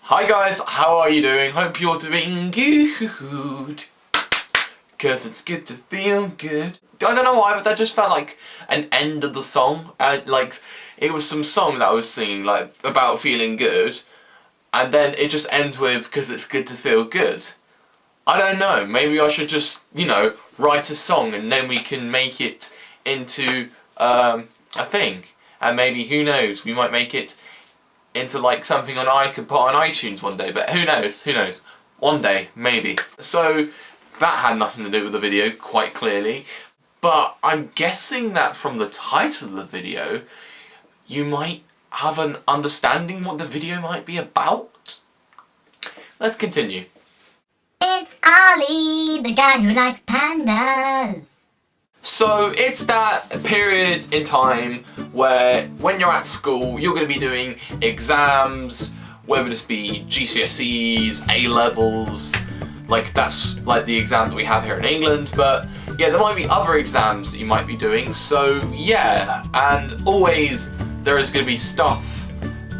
Hi guys, how are you doing? Hope you're doing good. Cause it's good to feel good. I don't know why, but that just felt like an end of the song. Like, it was some song that I was singing, like, about feeling good. And then it just ends with, cause it's good to feel good. I don't know, maybe I should just, write a song and then we can make it into a thing. And maybe, who knows, we might make it into like something I could put on iTunes one day, but who knows, one day, maybe. So that had nothing to do with the video, quite clearly, but I'm guessing that from the title of the video, you might have an understanding what the video might be about. Let's continue. It's Ollie, the guy who likes pandas. So it's that period in time where when you're at school you're going to be doing exams, whether this be GCSEs, A-levels, like that's like the exams that we have here in England, but yeah, there might be other exams that you might be doing, so yeah, and always there is going to be stuff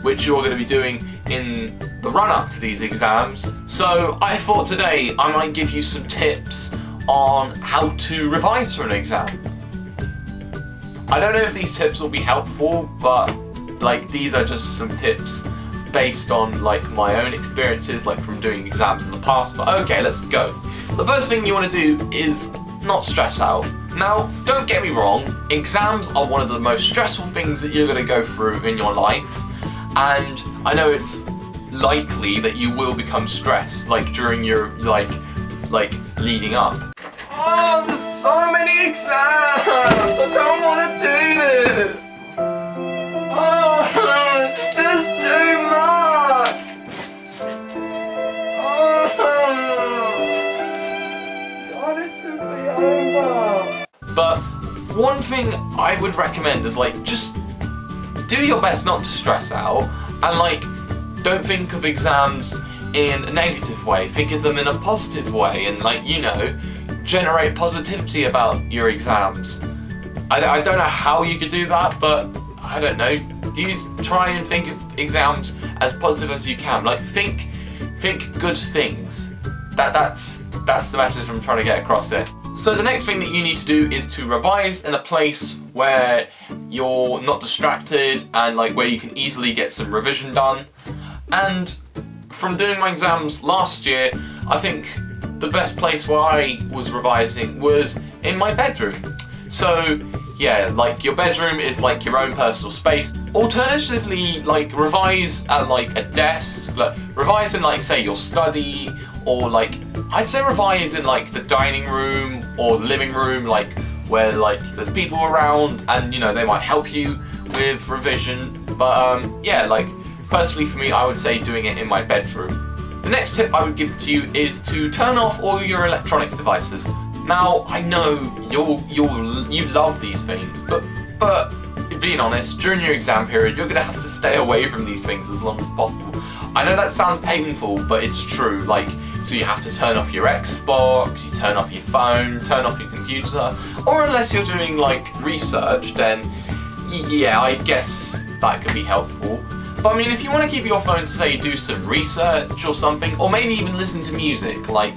which you're going to be doing in the run-up to these exams. So I thought today I might give you some tips on how to revise for an exam. I don't know if these tips will be helpful, but like these are just some tips based on like my own experiences, like from doing exams in the past, but okay, let's go. The first thing you want to do is not stress out. Now, don't get me wrong, exams are one of the most stressful things that you're going to go through in your life, and I know it's likely that you will become stressed like during your like leading up. Oh, there's so many exams! I don't want to do this! Oh, it's just too much! Oh, God, it should be over! But one thing I would recommend is like, just do your best not to stress out, and like, don't think of exams in a negative way, think of them in a positive way, and like, generate positivity about your exams. I don't know how you could do that, but I don't know, try and think of exams as positive as you can, like think good things. That's the message I'm trying to get across here. So the next thing that you need to do is to revise in a place where you're not distracted and like where you can easily get some revision done. And from doing my exams last year, I think the best place where I was revising was in my bedroom. So yeah, like your bedroom is like your own personal space. Alternatively, like revise at like a desk, like revise in like say your study, or like I'd say revise in like the dining room or the living room, like where like there's people around and they might help you with revision. But yeah, like personally for me, I would say doing it in my bedroom. The next tip I would give to you is to turn off all your electronic devices. Now, I know you love these things, but being honest, during your exam period, you're gonna have to stay away from these things as long as possible. I know that sounds painful, but it's true. Like, so you have to turn off your Xbox, you turn off your phone, turn off your computer, or unless you're doing like research, then yeah, I guess that could be helpful. But I mean, if you want to keep your phone to say do some research or something, or maybe even listen to music, like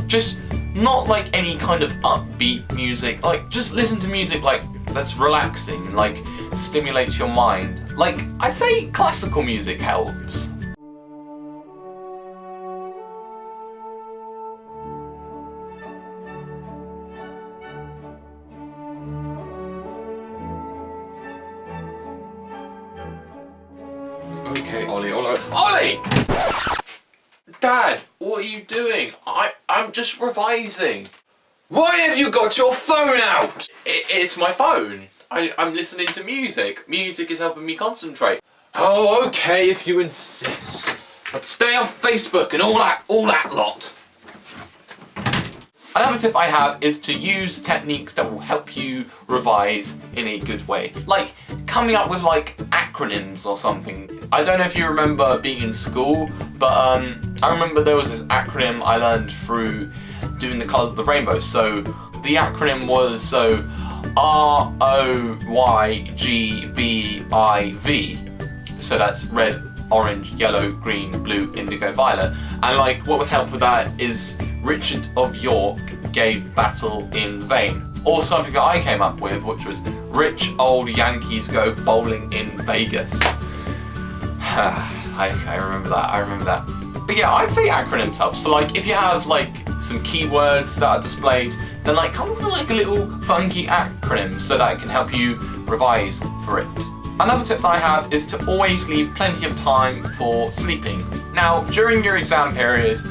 just not like any kind of upbeat music, like just listen to music like that's relaxing and like stimulates your mind. Like, I'd say classical music helps. Okay, Ollie! Dad, what are you doing? I'm just revising. Why have you got your phone out? It's my phone. I'm listening to music. Music is helping me concentrate. Oh, okay, if you insist. But stay off Facebook and all that lot. Another tip I have is to use techniques that will help you revise in a good way. Like coming up with like acronyms or something. I don't know if you remember being in school, but I remember there was this acronym I learned through doing the colours of the rainbow. So the acronym was ROYGBIV. So that's red, orange, yellow, green, blue, indigo, violet. And like what would help with that is Richard of York gave battle in vain. Or something that I came up with, which was rich old Yankees go bowling in Vegas. I remember that. But yeah, I'd say acronyms help. So like if you have like some keywords that are displayed, then like come up with like a little funky acronym so that it can help you revise for it. Another tip that I have is to always leave plenty of time for sleeping. Now, during your exam period,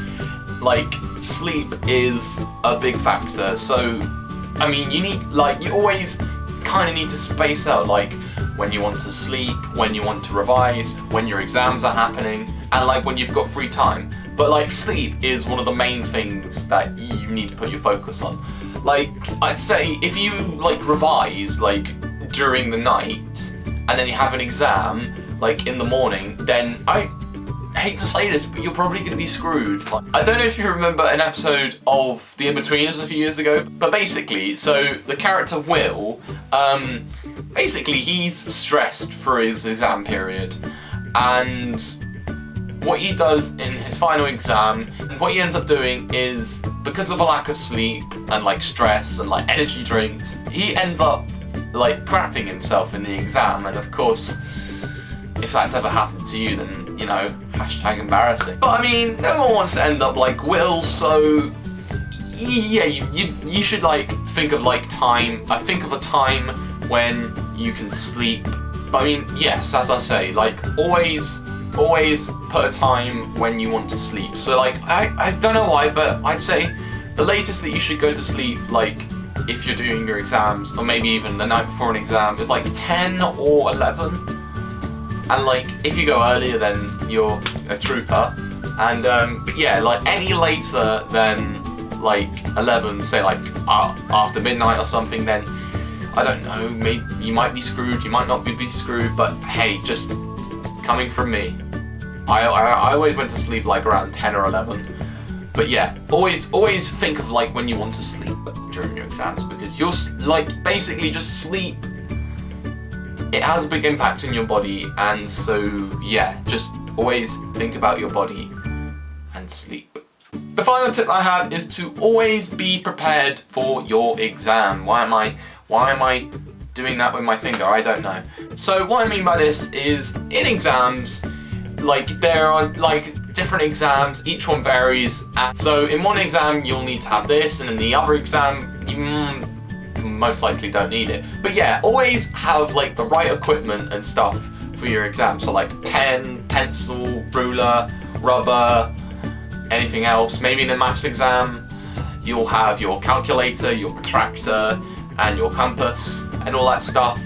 like sleep is a big factor. So, I mean, you always kind of need to space out like when you want to sleep, when you want to revise, when your exams are happening, and like when you've got free time. But like sleep is one of the main things that you need to put your focus on. Like I'd say if you like revise like during the night and then you have an exam like in the morning, then I hate to say this, but you're probably going to be screwed. I don't know if you remember an episode of The In-Betweeners a few years ago, but basically, so the character Will, basically he's stressed for his exam period, and what he does in his final exam, what he ends up doing is, because of a lack of sleep and like stress and like energy drinks, he ends up like crapping himself in the exam. And of course, if that's ever happened to you, then, you know, hashtag embarrassing. But I mean, no one wants to end up like Will, so yeah, you should like think of like time. I think of a time when you can sleep. But I mean, yes, as I say, like always put a time when you want to sleep. So like, I don't know why, but I'd say the latest that you should go to sleep, like if you're doing your exams, or maybe even the night before an exam, is like 10 or 11. And like, if you go earlier, then you're a trooper. And but yeah, like any later than like 11, say like after midnight or something, then I don't know, maybe you might be screwed, you might not be screwed, but hey, just coming from me, I always went to sleep like around 10 or 11. But yeah, always think of like when you want to sleep during your exams, because you're like basically just sleep. It has a big impact in your body, and so yeah, just always think about your body and sleep. The final tip I have is to always be prepared for your exam. Why am I doing that with my finger? I don't know. So what I mean by this is, in exams, like there are like different exams, each one varies. And so in one exam you'll need to have this, and in the other exam you most likely don't need it. But yeah, always have like the right equipment and stuff for your exam. So like pen, pencil, ruler, rubber, anything else. Maybe in a maths exam you'll have your calculator, your protractor, and your compass and all that stuff.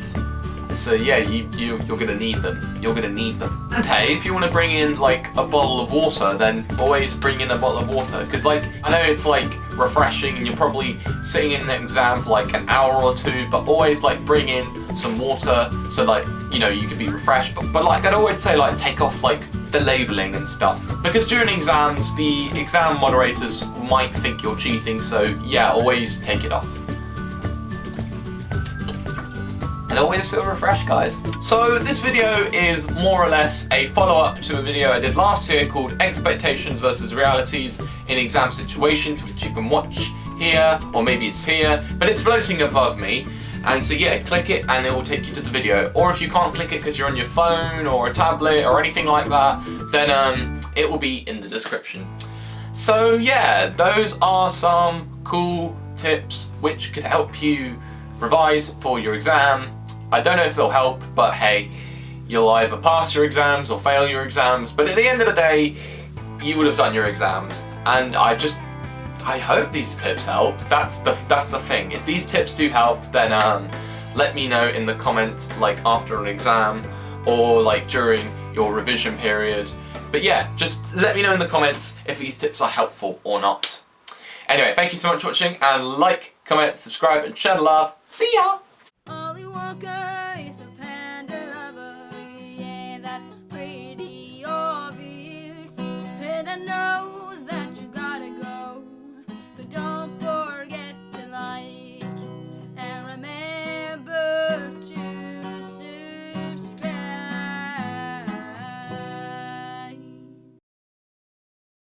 So yeah, you're gonna need them. You're gonna need them. And hey, if you want to bring in like a bottle of water, then always bring in a bottle of water. Because like, I know it's like refreshing and you're probably sitting in the exam for like an hour or two, but always like bring in some water so like, you know, you can be refreshed. But like I'd always say, like take off like the labeling and stuff. Because during exams, the exam moderators might think you're cheating. So yeah, always take it off. And always feel refreshed, guys. So this video is more or less a follow-up to a video I did last year called Expectations versus Realities in Exam Situations, which you can watch here, or maybe it's here, but it's floating above me. And so yeah, click it and it will take you to the video. Or if you can't click it because you're on your phone or a tablet or anything like that, then it will be in the description. So yeah, those are some cool tips which could help you revise for your exam. I don't know if they'll help, but hey, you'll either pass your exams or fail your exams, but at the end of the day, you would have done your exams. And I hope these tips help. That's the thing. If these tips do help, then let me know in the comments, like after an exam or like during your revision period. But yeah, just let me know in the comments if these tips are helpful or not. Anyway, thank you so much for watching, and like, comment, subscribe, and share the love. See ya!